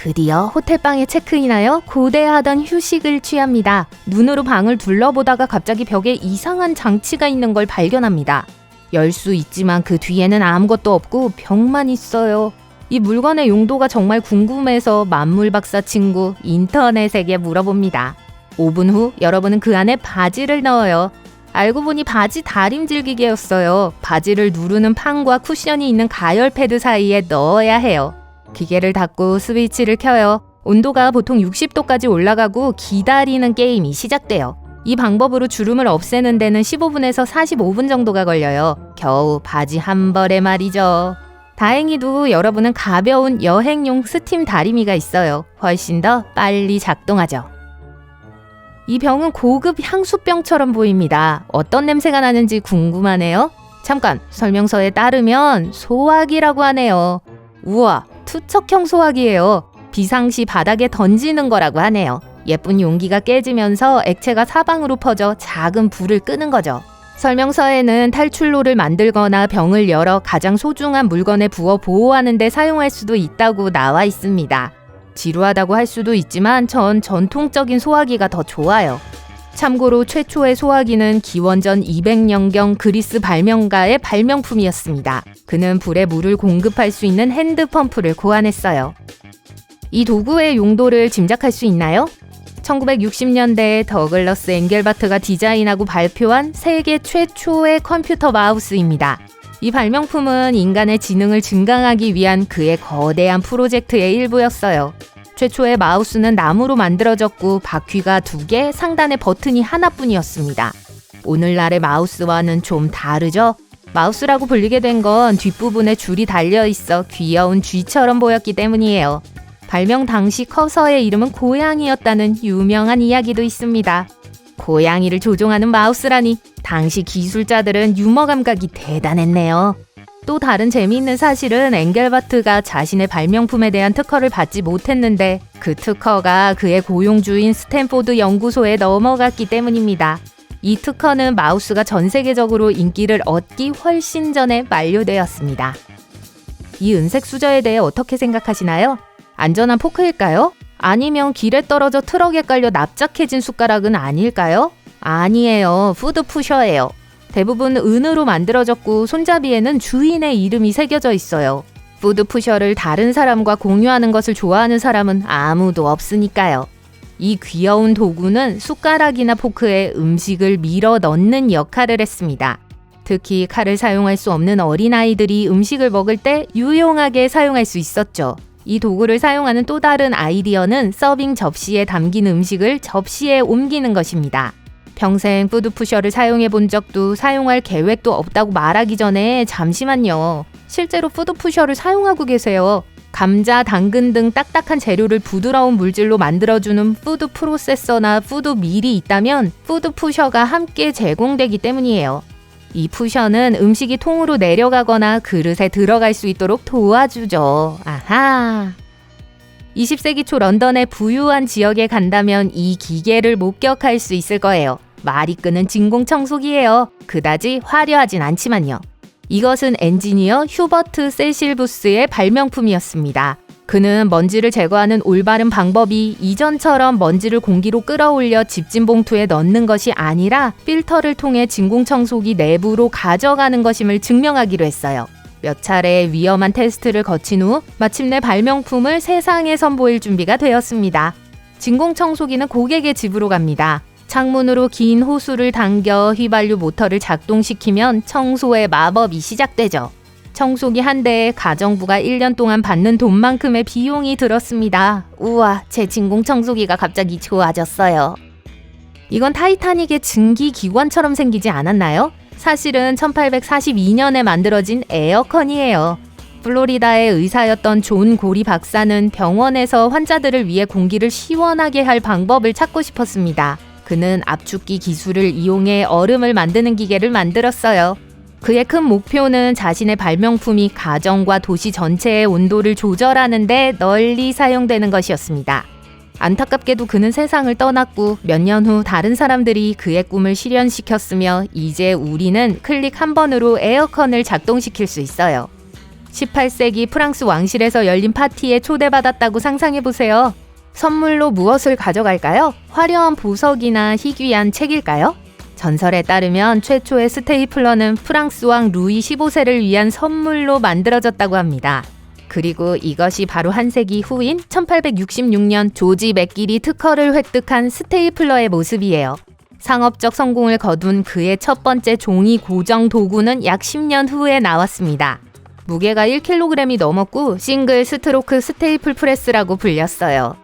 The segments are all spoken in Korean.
드디어 호텔방에 체크인하여 고대하던 휴식을 취합니다. 눈으로 방을 둘러보다가 갑자기 벽에 이상한 장치가 있는 걸 발견합니다. 열 수 있지만 그 뒤에는 아무것도 없고 벽만 있어요. 이 물건의 용도가 정말 궁금해서 만물박사 친구 인터넷에게 물어봅니다. 5분 후 여러분은 그 안에 바지를 넣어요. 알고 보니 바지 다림질 기계였어요. 바지를 누르는 판과 쿠션이 있는 가열 패드 사이에 넣어야 해요. 기계를 닫고 스위치를 켜요. 온도가 보통 60도까지 올라가고 기다리는 게임이 시작돼요. 이 방법으로 주름을 없애는 데는 15분에서 45분 정도가 걸려요. 겨우 바지 한 벌에 말이죠. 다행히도 여러분은 가벼운 여행용 스팀 다리미가 있어요. 훨씬 더 빨리 작동하죠. 이 병은 고급 향수병처럼 보입니다. 어떤 냄새가 나는지 궁금하네요. 잠깐, 설명서에 따르면 소화기라고 하네요. 우와, 투척형 소화기예요. 비상시 바닥에 던지는 거라고 하네요. 예쁜 용기가 깨지면서 액체가 사방으로 퍼져 작은 불을 끄는 거죠. 설명서에는 탈출로를 만들거나 병을 열어 가장 소중한 물건에 부어 보호하는 데 사용할 수도 있다고 나와 있습니다. 지루하다고 할 수도 있지만 전 전통적인 소화기가 더 좋아요. 참고로 최초의 소화기는 기원전 200년경 그리스 발명가의 발명품이었습니다. 그는 불에 물을 공급할 수 있는 핸드펌프를 고안했어요. 이 도구의 용도를 짐작할 수 있나요? 1960년대에 더글러스 엥겔바트가 디자인하고 발표한 세계 최초의 컴퓨터 마우스입니다. 이 발명품은 인간의 지능을 증강하기 위한 그의 거대한 프로젝트의 일부였어요. 최초의 마우스는 나무로 만들어졌고 바퀴가 2개, 상단에 버튼이 하나뿐이었습니다. 오늘날의 마우스와는 좀 다르죠? 마우스라고 불리게 된 건 뒷부분에 줄이 달려있어 귀여운 쥐처럼 보였기 때문이에요. 발명 당시 커서의 이름은 고양이였다는 유명한 이야기도 있습니다. 고양이를 조종하는 마우스라니 당시 기술자들은 유머 감각이 대단했네요. 또 다른 재미있는 사실은 엥겔바트가 자신의 발명품에 대한 특허를 받지 못했는데 그 특허가 그의 고용주인 스탠포드 연구소에 넘어갔기 때문입니다. 이 특허는 마우스가 전 세계적으로 인기를 얻기 훨씬 전에 만료되었습니다. 이 은색 수저에 대해 어떻게 생각하시나요? 안전한 포크일까요? 아니면 길에 떨어져 트럭에 깔려 납작해진 숟가락은 아닐까요? 아니에요. 푸드 푸셔예요. 대부분 은으로 만들어졌고 손잡이에는 주인의 이름이 새겨져 있어요. 푸드 푸셔를 다른 사람과 공유하는 것을 좋아하는 사람은 아무도 없으니까요. 이 귀여운 도구는 숟가락이나 포크에 음식을 밀어 넣는 역할을 했습니다. 특히 칼을 사용할 수 없는 어린아이들이 음식을 먹을 때 유용하게 사용할 수 있었죠. 이 도구를 사용하는 또 다른 아이디어는 서빙 접시에 담긴 음식을 접시에 옮기는 것입니다. 평생 푸드푸셔를 사용해 본 적도 사용할 계획도 없다고 말하기 전에 잠시만요. 실제로 푸드푸셔를 사용하고 계세요. 감자, 당근 등 딱딱한 재료를 부드러운 물질로 만들어주는 푸드 프로세서나 푸드 밀이 있다면 푸드푸셔가 함께 제공되기 때문이에요. 이 푸셔는 음식이 통으로 내려가거나 그릇에 들어갈 수 있도록 도와주죠. 아하! 20세기 초 런던의 부유한 지역에 간다면 이 기계를 목격할 수 있을 거예요. 말이 끄는 진공청소기예요. 그다지 화려하진 않지만요. 이것은 엔지니어 휴버트 세실부스의 발명품이었습니다. 그는 먼지를 제거하는 올바른 방법이 이전처럼 먼지를 공기로 끌어올려 집진 봉투에 넣는 것이 아니라 필터를 통해 진공청소기 내부로 가져가는 것임을 증명하기로 했어요. 몇 차례 위험한 테스트를 거친 후 마침내 발명품을 세상에 선보일 준비가 되었습니다. 진공청소기는 고객의 집으로 갑니다. 창문으로 긴 호수를 당겨 휘발유 모터를 작동시키면 청소의 마법이 시작되죠. 청소기 한 대에 가정부가 1년 동안 받는 돈만큼의 비용이 들었습니다. 우와, 제 진공청소기가 갑자기 좋아졌어요. 이건 타이타닉의 증기기관처럼 생기지 않았나요? 사실은 1842년에 만들어진 에어컨이에요. 플로리다의 의사였던 존 고리 박사는 병원에서 환자들을 위해 공기를 시원하게 할 방법을 찾고 싶었습니다. 그는 압축기 기술을 이용해 얼음을 만드는 기계를 만들었어요. 그의 큰 목표는 자신의 발명품이 가정과 도시 전체의 온도를 조절하는 데 널리 사용되는 것이었습니다. 안타깝게도 그는 세상을 떠났고 몇 년 후 다른 사람들이 그의 꿈을 실현시켰으며 이제 우리는 클릭 한 번으로 에어컨을 작동시킬 수 있어요. 18세기 프랑스 왕실에서 열린 파티에 초대받았다고 상상해보세요. 선물로 무엇을 가져갈까요? 화려한 보석이나 희귀한 책일까요? 전설에 따르면 최초의 스테이플러는 프랑스 왕 루이 15세를 위한 선물로 만들어졌다고 합니다. 그리고 이것이 바로 한 세기 후인 1866년 조지 맥길이 특허를 획득한 스테이플러의 모습이에요. 상업적 성공을 거둔 그의 첫 번째 종이 고정 도구는 약 10년 후에 나왔습니다. 무게가 1kg이 넘었고 싱글 스트로크 스테이플 프레스라고 불렸어요.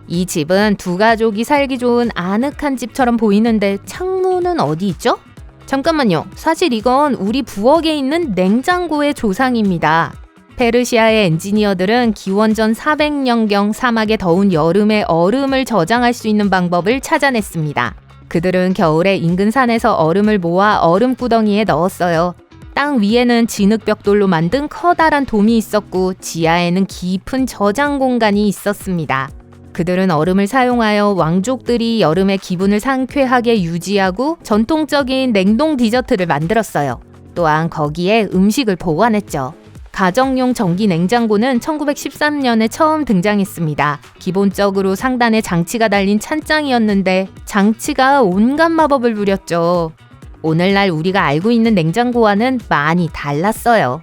이 집은 두 가족이 살기 좋은 아늑한 집처럼 보이는데 창문은 어디 있죠? 잠깐만요. 사실 이건 우리 부엌에 있는 냉장고의 조상입니다. 페르시아의 엔지니어들은 기원전 400년경 사막의 더운 여름에 얼음을 저장할 수 있는 방법을 찾아냈습니다. 그들은 겨울에 인근 산에서 얼음을 모아 얼음구덩이에 넣었어요. 땅 위에는 진흙벽돌로 만든 커다란 돔이 있었고 지하에는 깊은 저장 공간이 있었습니다. 그들은 얼음을 사용하여 왕족들이 여름의 기분을 상쾌하게 유지하고 전통적인 냉동 디저트를 만들었어요. 또한 거기에 음식을 보관했죠. 가정용 전기 냉장고는 1913년에 처음 등장했습니다. 기본적으로 상단에 장치가 달린 찬장이었는데 장치가 온갖 마법을 부렸죠. 오늘날 우리가 알고 있는 냉장고와는 많이 달랐어요.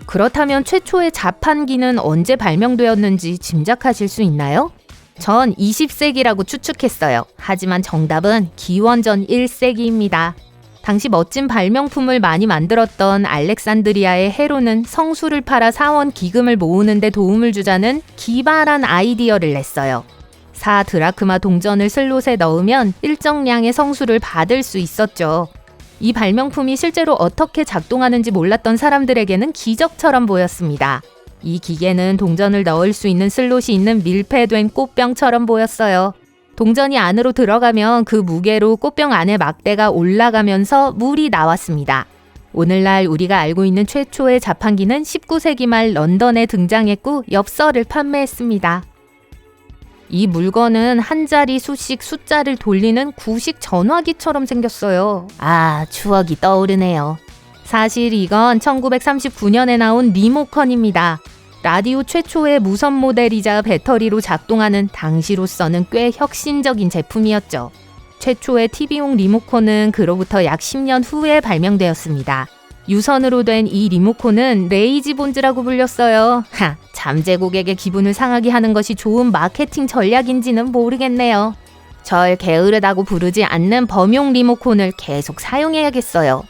그렇다면 최초의 자판기는 언제 발명되었는지 짐작하실 수 있나요? 전 20세기라고 추측했어요. 하지만 정답은 기원전 1세기입니다. 당시 멋진 발명품을 많이 만들었던 알렉산드리아의 헤로는 성수를 팔아 사원 기금을 모으는 데 도움을 주자는 기발한 아이디어를 냈어요. 4드라크마 동전을 슬롯에 넣으면 일정량의 성수를 받을 수 있었죠. 이 발명품이 실제로 어떻게 작동하는지 몰랐던 사람들에게는 기적처럼 보였습니다. 이 기계는 동전을 넣을 수 있는 슬롯이 있는 밀폐된 꽃병처럼 보였어요. 동전이 안으로 들어가면 그 무게로 꽃병 안에 막대가 올라가면서 물이 나왔습니다. 오늘날 우리가 알고 있는 최초의 자판기는 19세기 말 런던에 등장했고 엽서를 판매했습니다. 이 물건은 한 자리 수씩 숫자를 돌리는 구식 전화기처럼 생겼어요. 아, 추억이 떠오르네요. 사실 이건 1939년에 나온 리모컨입니다. 라디오 최초의 무선 모델이자 배터리로 작동하는 당시로서는 꽤 혁신적인 제품이었죠. 최초의 TV용 리모컨은 그로부터 약 10년 후에 발명되었습니다. 유선으로 된 이 리모컨은 레이지 본즈라고 불렸어요. 잠재 고객의 기분을 상하게 하는 것이 좋은 마케팅 전략인지는 모르겠네요. 절 게으르다고 부르지 않는 범용 리모컨을 계속 사용해야겠어요.